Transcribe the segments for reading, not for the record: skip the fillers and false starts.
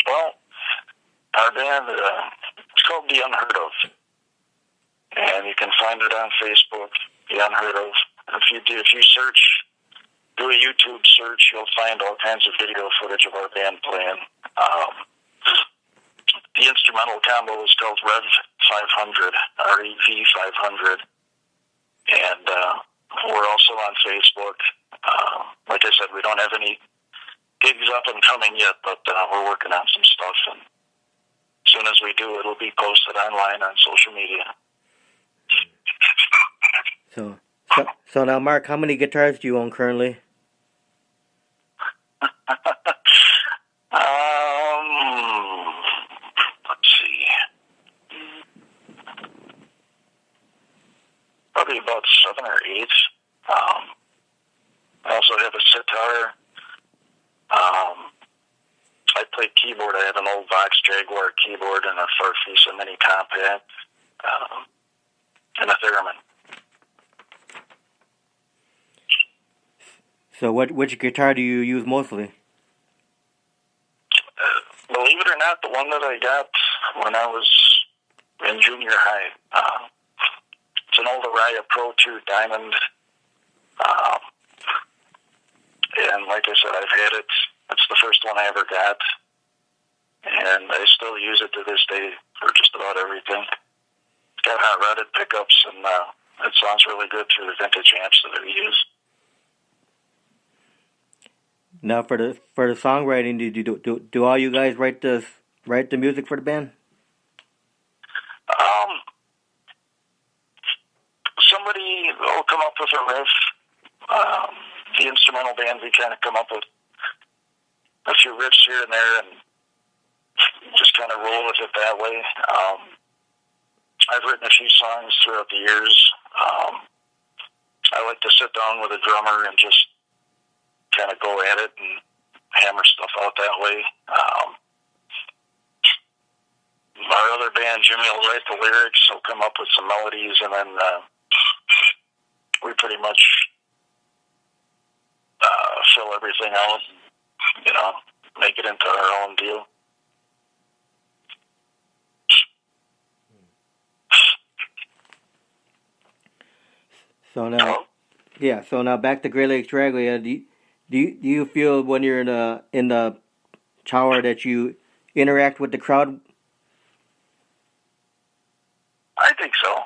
Well, our band it's called The Unheard Of, and you can find it on Facebook. The Unheard Of. If you do a YouTube search, you'll find all kinds of video footage of our band playing. The instrumental combo is called Rev 500, REV 500, and we're also on Facebook. Like I said, we don't have any gigs up and coming yet, but we're working on some stuff, and as soon as we do, it'll be posted online on social media. So now, Mark, how many guitars do you own currently? Let's see. Probably about 7 or 8. I also have a sitar. I play keyboard. I have an old Lakes Dragaway keyboard and a Farfisa Mini Compact, and a theremin. So which guitar do you use mostly? Believe it or not, the one that I got when I was in junior high, it's an old Araya Pro 2 Diamond, and like I said, I've had it. It's the first one I ever got, and I still use it to this day for just about everything. It's got hot-rodded pickups, and it sounds really good through the vintage amps that I use. Now, for the songwriting, do all you guys write the music for the band? Somebody will come up with a riff. The instrumental band, we kind of come up with a few riffs here and there, and just kind of roll with it that way. I've written a few songs throughout the years. I like to sit down with a drummer and just kind of go at it and hammer stuff out that way. Our other band, Jimmy will write the lyrics, he'll come up with some melodies, and then we pretty much fill everything out and, make it into our own deal. So now back to Great Lakes Dragaway. Do you feel when you're in the tower that you interact with the crowd? I think so.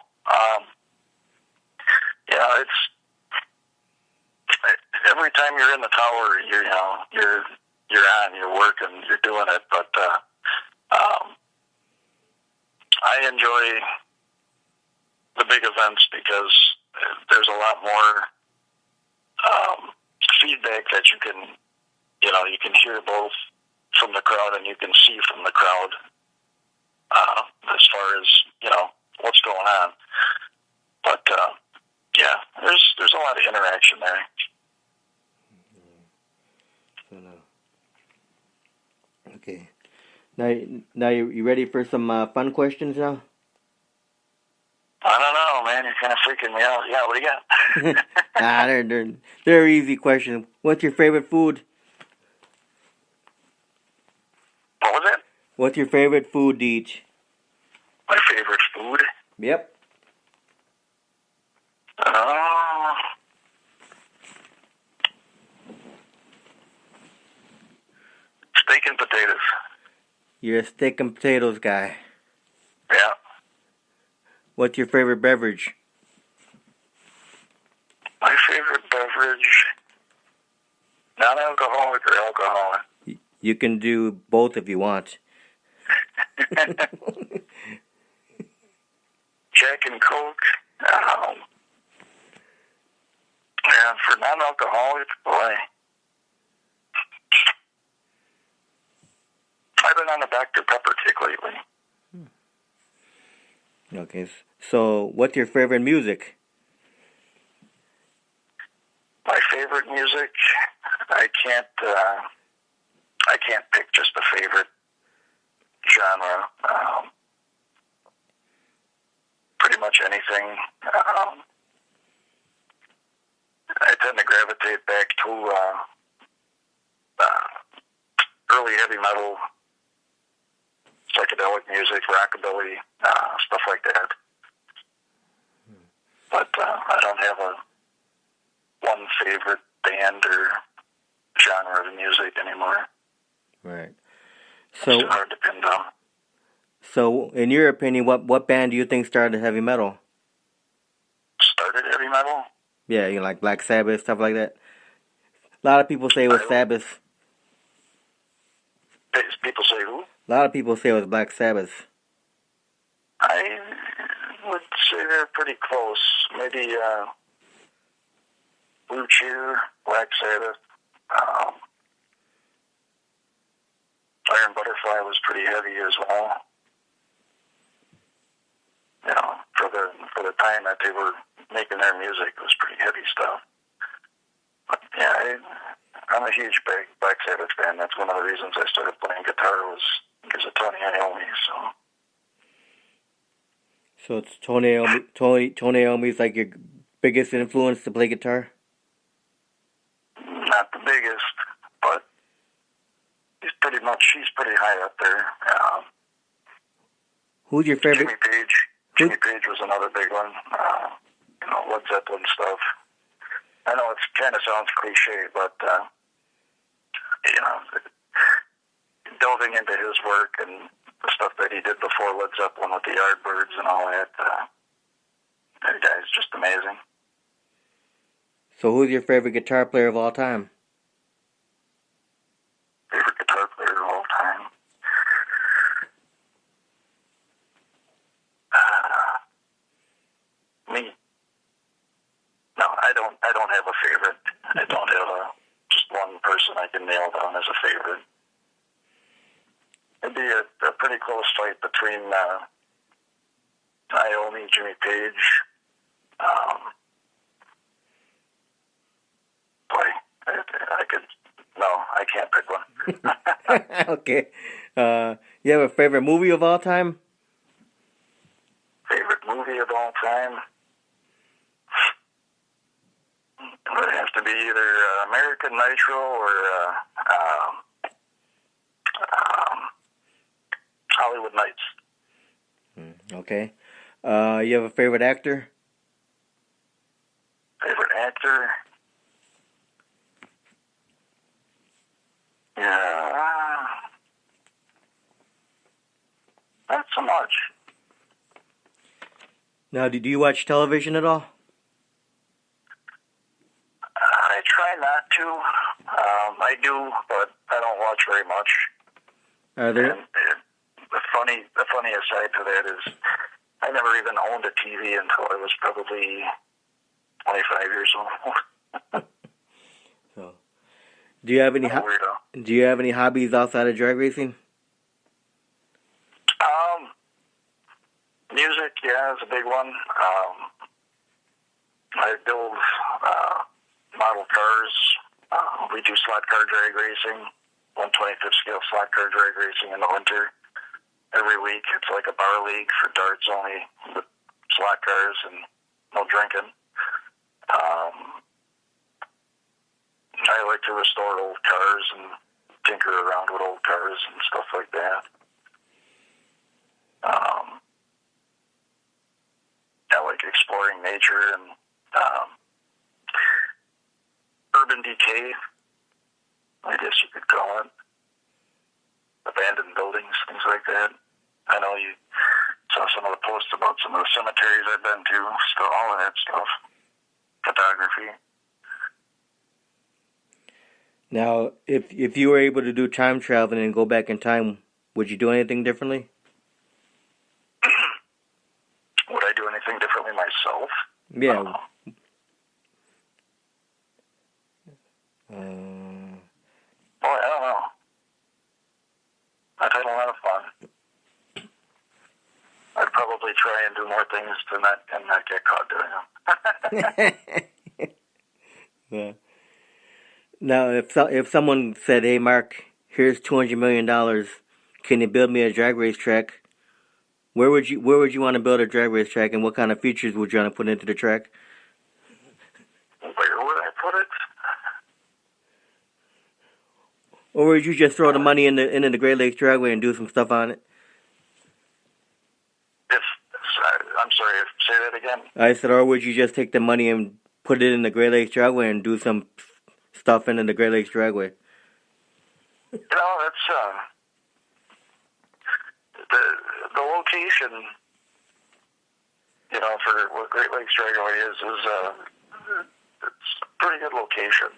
It's every time you're in the tower, you're on, you're working, you're doing it. But I enjoy the big events because there's a lot more feedback that you can hear both from the crowd and you can see from the crowd as far as what's going on. But there's a lot of interaction there. Okay. Now you ready for some fun questions now? I don't know, man. You're kind of freaking me out. Yeah, what do you got? They're easy questions. What's your favorite food? What was it? What's your favorite food, Deej? My favorite food? Yep. Steak and potatoes. You're a steak and potatoes guy. Yeah. What's your favorite beverage? My favorite beverage, non-alcoholic or alcoholic? You can do both if you want. Jack and Coke. And for non-alcoholic, boy, I've been on a Dr. Pepper kick lately. Okay, so what's your favorite music? My favorite music, I can't pick just a favorite genre. Pretty much anything. I tend to gravitate back to early really heavy metal, psychedelic music, rockabilly, stuff like that. But I don't have one favorite band or genre of music anymore. Right. So it's hard to pin down. So, in your opinion, what band do you think started heavy metal? Started heavy metal? Yeah, like Black Sabbath, stuff like that. A lot of people say it was Sabbath. People say who? A lot of people say it was Black Sabbath. I would say they're pretty close. Maybe Blue Cheer, Black Sabbath. Iron Butterfly was pretty heavy as well. You know, for the time that they were making their music, it was pretty heavy stuff. But yeah, I'm a huge Black Sabbath fan. That's one of the reasons I started playing guitar was because of Tony Iommi. So it's Tony Iommi's like your biggest influence to play guitar? Not the biggest, but he's pretty high up there. Who's your favorite? Jimmy Page. Jimmy Page was another big one. Led Zeppelin stuff. I know it kind of sounds cliche, but delving into his work and the stuff that he did before Led Zeppelin with the Yardbirds and all that, that guy's just amazing. So who's your favorite guitar player of all time? Favorite guitar player of all time? Me? No, I don't have a favorite. I don't have just one person I can nail down as a favorite. It'd be a pretty close fight between Iommi, Jimmy Page. I can't pick one. Okay. You have a favorite movie of all time? Favorite movie of all time? It would have to be either American Nitro or Hollywood Nights. Okay. You have a favorite actor? Favorite actor? Yeah. Not so much. Now, do you watch television at all? I try not to. I do, but I don't watch very much. Are there? And the funny aside to that is I never even owned a TV until I was probably 25 years old. So, do you have any hobbies outside of drag racing? Music, yeah, is a big one. I build model cars. We do slot car drag racing, 1/25th scale slot car drag racing in the winter. Every week, it's like a bar league for darts only, with slot cars and no drinking. I like to restore old cars and tinker around with old cars and stuff like that. I like exploring nature and urban decay, I guess you could call it. Abandoned buildings, things like that. I know you saw some of the posts about some of the cemeteries I've been to, so all of that stuff. Photography. Now, if you were able to do time traveling and go back in time, would you do anything differently? Would I do anything differently myself? Yeah. Boy, I don't know. I've had a lot of fun. I'd probably try and do more things to not get caught doing them. Yeah. Now, if someone said, "Hey, Mark, here's $200 million. Can you build me a drag race track?" Where would you want to build a drag race track, and what kind of features would you want to put into the track? Where would I put it? Or would you just throw the money into the Great Lakes Dragaway and do some stuff on it? I'm sorry, say that again. I said, or would you just take the money and put it in the Great Lakes Dragaway and do some stuff into the Great Lakes Dragaway? That's the location. For what Great Lakes Dragaway is it's a pretty good location.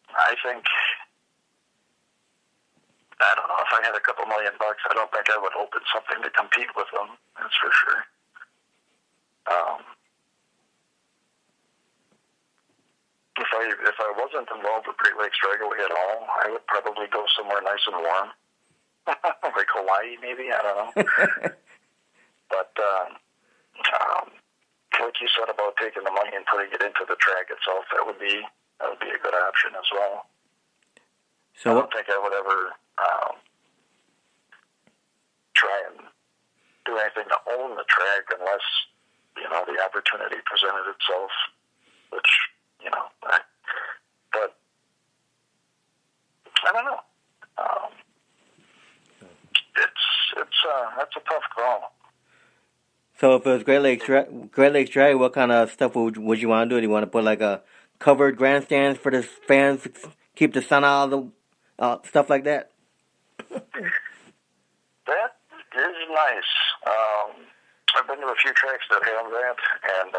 I think, I don't know, if I had a couple $1 million, I don't think I would open something to compete with them. That's for sure. If I wasn't involved with Great Lakes Dragaway at all, I would probably go somewhere nice and warm, like Hawaii, maybe. I don't know. But like you said about taking the money and putting it into the track itself, that would be a good option as well. So I don't think I would ever try and do anything to own the track unless the opportunity presented itself, which but I don't know. That's a tough call. So if it was Great Lakes Dragaway, what kind of stuff would you want to do? Do you want to put like a covered grandstands for the fans, keep the sun out of the stuff like that? That is nice. I've been to a few tracks that have that, and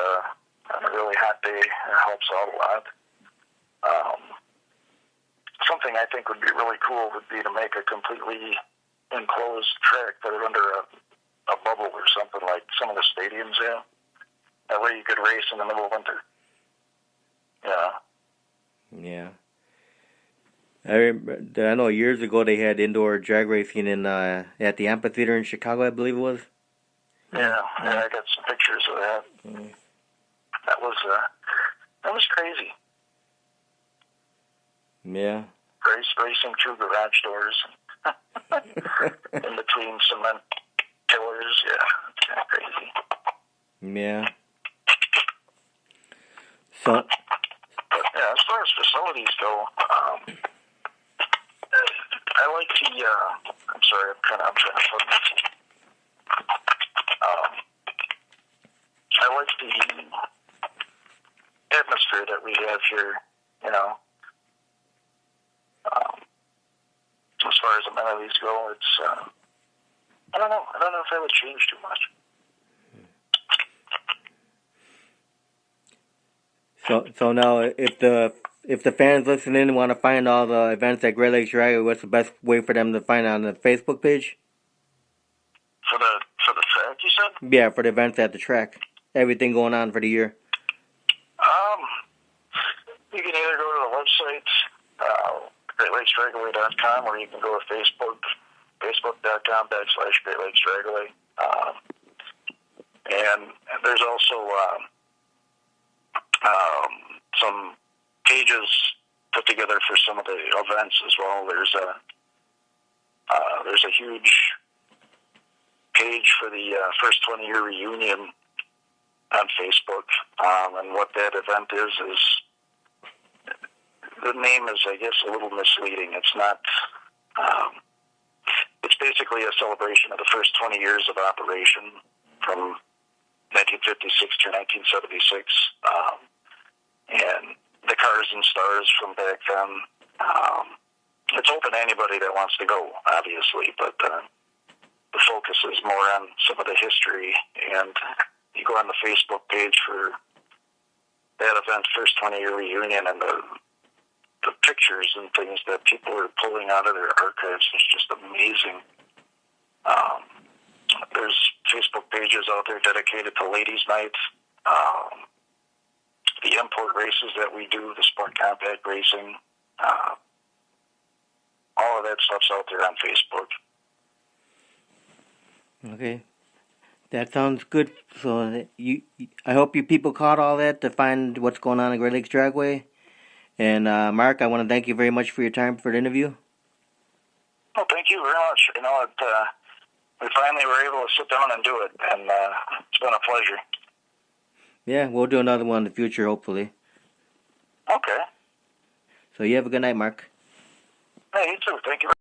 on a really hot day, it helps out a lot. Something I think would be really cool would be to make a completely enclosed track, put it under a bubble or something like some of the stadiums have. That way you could race in the middle of winter. Yeah. I know years ago they had indoor drag racing at the amphitheater in Chicago, I believe it was. Yeah, I got some pictures of that. Mm. That was crazy. Yeah. Racing through garage doors, in between cement pillars. Yeah, it's kind of crazy. Yeah. So. But yeah, as far as facilities go, I like the. I'm sorry, I'm trying to put this. I like the atmosphere that we have here. As far as amenities go, it's. I don't know. I don't know if that would change too much. So now, if the fans listening and want to find all the events at Great Lakes Dragaway, what's the best way for them to find it on the Facebook page? For the track, you said? Yeah, for the events at the track. Everything going on for the year. You can either go to the website, GreatLakesDragaway.com, or you can go to Facebook.com/Great Lakes Dragaway. And there's also some pages put together for some of the events as well. There's a huge page for the first 20-year reunion on Facebook, and what that event is the name is, I guess, a little misleading. It's not. It's basically a celebration of the first 20 years of operation from 1956 to 1976, and the cars and stars from back then. It's open to anybody that wants to go, obviously, but the focus is more on some of the history, and you go on the Facebook page for that event, first 20-year reunion, and the pictures and things that people are pulling out of their archives is just amazing. There's Facebook pages out there dedicated to ladies' night, the import races that we do, the sport compact racing, all of that stuff's out there on Facebook. Okay. That sounds good. So I hope you people caught all that to find what's going on at Great Lakes Dragaway. And Mark, I want to thank you very much for your time for the interview. Well, thank you very much. We finally were able to sit down and do it, and it's been a pleasure. Yeah, we'll do another one in the future, hopefully. Okay. So you have a good night, Mark. Hey, you too. Thank you.